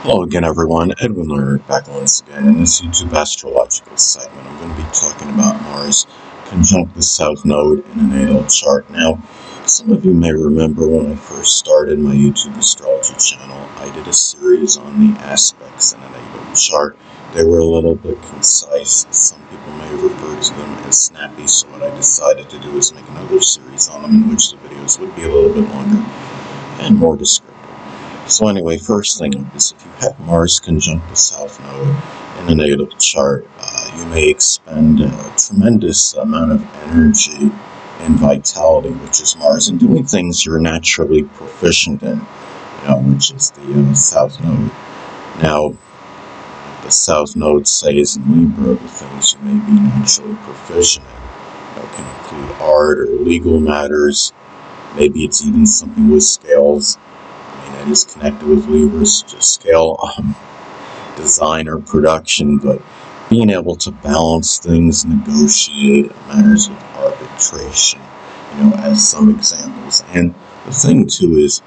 Hello again, everyone. Edwin Leonard back once again in this YouTube astrological segment. I'm going to be talking about Mars conjunct the South Node in a natal chart. Now, some of you may remember when I first started my YouTube astrology channel, I did a series on the aspects in a natal chart. They were a little bit concise. Some people may refer to them as snappy, so what I decided to do is make another series on them in which the videos would be a little bit longer and more descriptive. So anyway, first thing is if you have Mars conjunct the South Node in a natal chart, you may expend a tremendous amount of energy and vitality, which is Mars, in doing things you're naturally proficient in, which is the South Node. Now, the South Node, say, is in Libra, the things you may be naturally proficient in. Can include art or legal matters. Maybe it's even something with scales. It is connected with Libra, such as scale design or production, but being able to balance things, negotiate matters with arbitration, as some examples. And the thing too is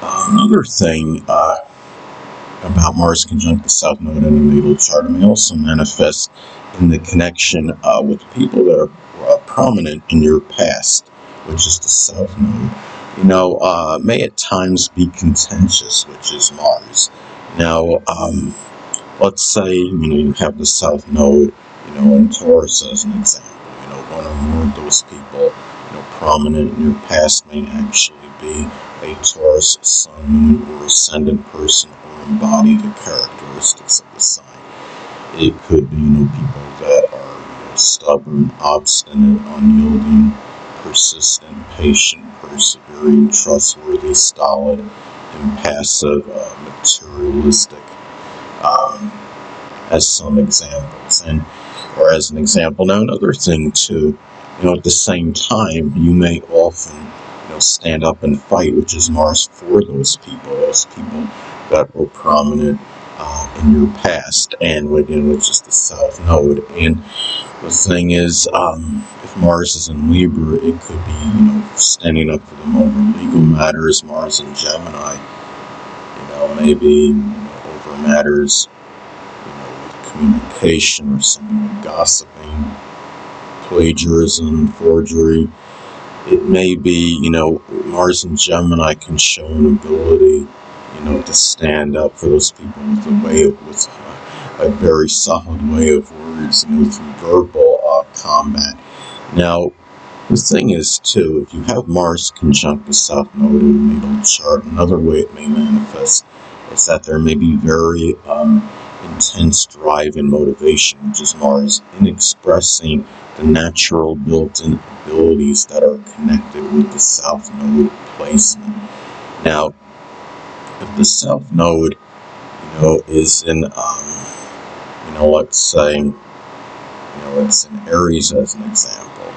another thing about Mars conjunct the South Node in a natal chart. It may also manifest in the connection with people that are prominent in your past, which is the South Node. May at times be contentious, which is Mars. Now, let's say, you have the South Node, in Taurus as an example. One or more of those people, prominent in your past may actually be a Taurus Sun, Moon, or Ascendant person or embody the characteristics of the sign. It could be, people that are stubborn, obstinate, unyielding, persistent, patient, persevering, trustworthy, stolid, impassive, materialistic, as some examples. Or as an example. Now, another thing too, at the same time, you may often, stand up and fight, which is Mars, for those people that were prominent in your past, and which is the South Node. And the thing is, if Mars is in Libra, it could be, standing up for them over legal matters. Mars in Gemini, maybe over matters, with communication or something like gossiping, plagiarism, forgery. It may be, Mars in Gemini can show an ability, to stand up for those people with a very solid way of words, through verbal combat. Now, the thing is, too, if you have Mars conjunct the South Node in the natal chart, another way it may manifest is that there may be very intense drive and motivation, which is Mars, in expressing the natural built-in abilities that are connected with the South Node placement. Now, if the South Node, is in, let's say, it's in Aries as an example.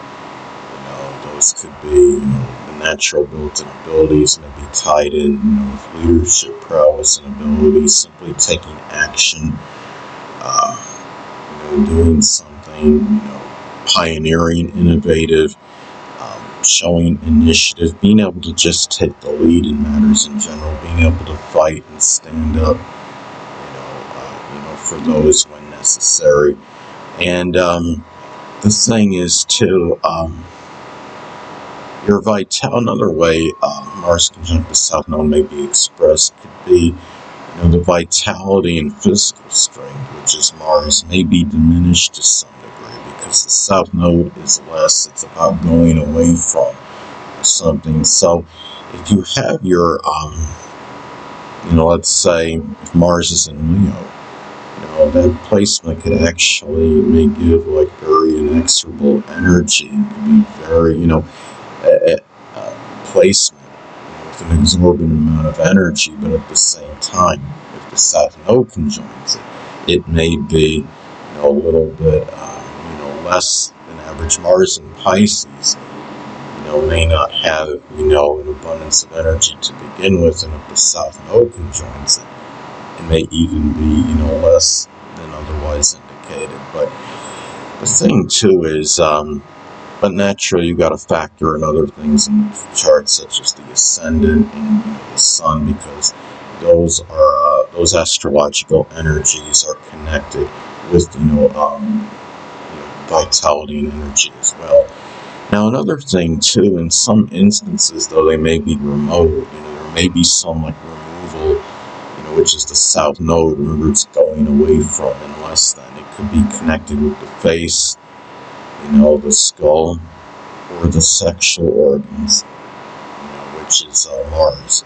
Those could be, the natural built-in abilities may be tied in, with leadership prowess and abilities, simply taking action, doing something, pioneering, innovative, showing initiative, being able to just take the lead in matters in general, being able to fight and stand up, for those when necessary. And the thing is, too, your vitality. Another way Mars conjunct the South Node may be expressed could be, the vitality and physical strength, which is Mars, may be diminished to some degree because the South Node is less. It's about going away from something. So, if you have your, let's say, if Mars is in Leo, that placement could actually may give very inexorable energy. It could be very, placement with an exorbitant amount of energy, but at the same time, if the South Node conjuncts it, it may be, a little bit, less than average. Mars in Pisces, may not have, an abundance of energy to begin with, and if the South Node conjoins it, it may even be, less than otherwise indicated. But the thing too is, but naturally you got to factor in other things in the chart, such as the ascendant and the sun, because those astrological energies are connected with vitality and energy as well. Now, another thing too, in some instances, though they may be remote, there may be some like removal, which is the south node. Remember, it's going away from and less than. It could be connected with the face, the skull, or the sexual organs, which is Mars.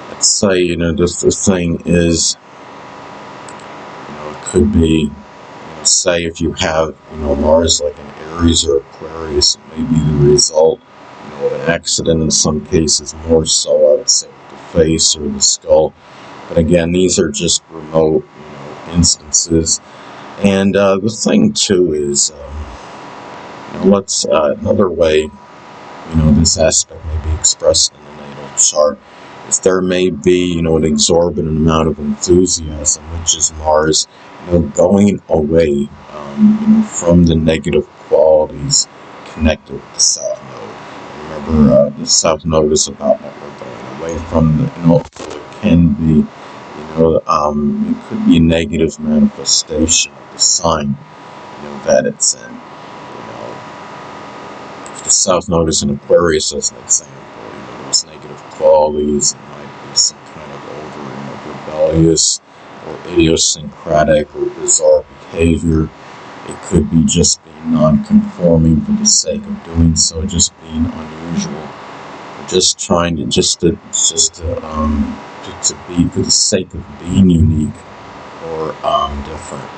Let's say, just the thing is, it could be, say if you have, Mars like in Aries or Aquarius, it may be the result, of an accident in some cases, more so, I would say, with the face or the skull. But again, these are just remote, instances. And the thing, too, is, another way, this aspect may be expressed in the natal chart, is there may be, an exorbitant amount of enthusiasm, which is Mars, going away, from the negative qualities connected with the South Node. Remember, the South Node is about what we're going away from. It can be, it could be a negative manifestation of the sign, that it's in. If the South Node is in Aquarius, as an example, those negative qualities, it might be some kind of rebellious or idiosyncratic or bizarre behavior. It could be just being non-conforming for the sake of doing so, just being unusual, just trying to be for the sake of being unique or different.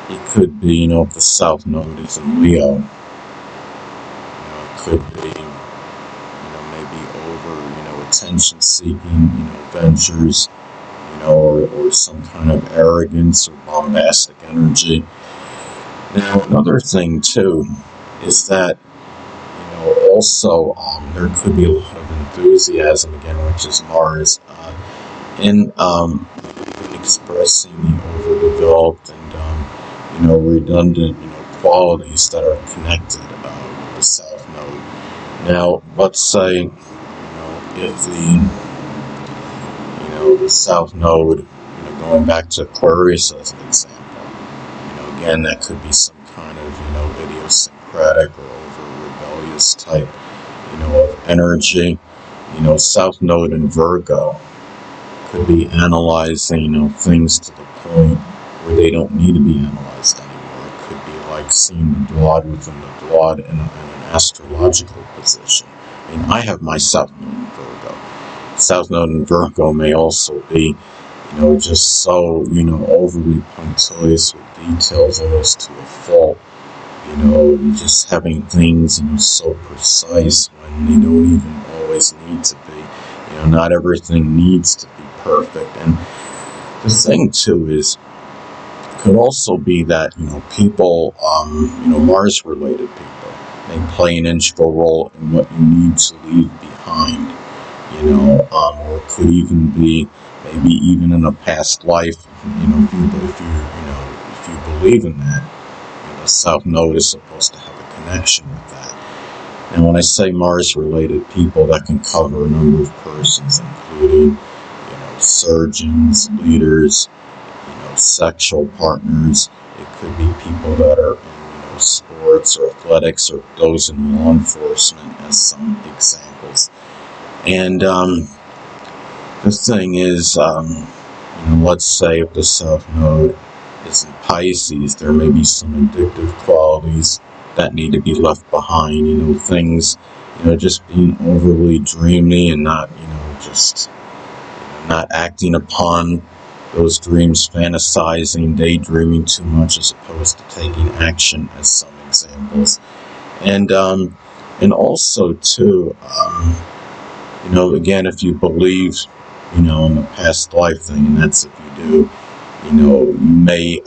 It could be, if the South Node is in Leo, it could be, maybe over, attention-seeking, ventures, or some kind of arrogance or bombastic energy. Now, another thing, too, is that, also, there could be a lot of enthusiasm, again, which is Mars, in expressing the overdeveloped and, redundant, qualities that are connected with the South Node. Now, let's say, if the South Node, going back to Aquarius as an example, again, that could be some kind of, idiosyncratic or over-rebellious type, of energy. South Node in Virgo could be analyzing, things to the point where they don't need to be analyzed anymore. It could be like seeing the Dwad within the Dwad in an astrological position. I have my South Node in Virgo. South Node in Virgo may also be, just so, overly punctilious with details, almost to a fault. Just having things, so precise when they don't even always need to be. Not everything needs to be perfect. And the thing, too, is, it could also be that, people, Mars-related people may play an integral role in what you need to leave behind. Or it could even be maybe even in a past life, if you believe in that, the South Node is supposed to have a connection with that. And when I say Mars-related people, that can cover a number of persons, including, surgeons, leaders, sexual partners. It could be people that are in, sports or athletics, or those in law enforcement, as some examples. And the thing is, let's say if the South Node is in Pisces, there may be some addictive qualities that need to be left behind. Things, just being overly dreamy and not, just not acting upon those dreams, fantasizing, daydreaming too much as opposed to taking action, as some examples. And also too, again, if you believe, in the past life thing, and that's if you do, you may,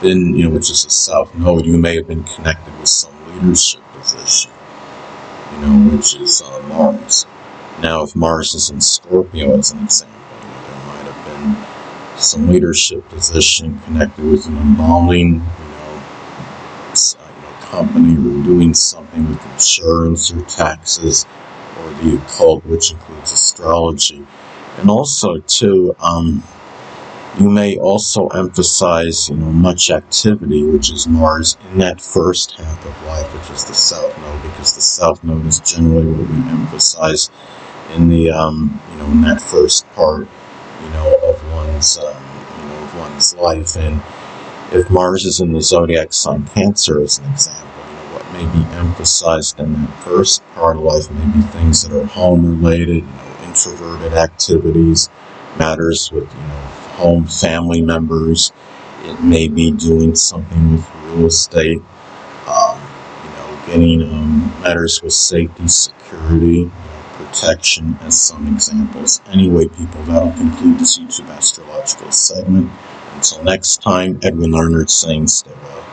which is a South Node, you may have been connected with some leadership position, which is Mars. Now, if Mars is in Scorpio, as an example, there might have been some leadership position connected with an embalming, company, or doing something with insurance or taxes, or the occult, which includes astrology. And also, too, you may also emphasize, much activity, which is Mars, in that first half of life, which is the South Node, because the South Node is generally what we emphasize in the, in that first part, of one's life. And if Mars is in the zodiac sign Cancer, as an example, what may be emphasized in that first part of life may be things that are home-related, introverted activities, matters with, home family members. It may be doing something with real estate, getting matters with safety, security, protection, as some examples. Anyway, people, that'll conclude this YouTube astrological segment. Until next time, Edwin Lerner saying stay well.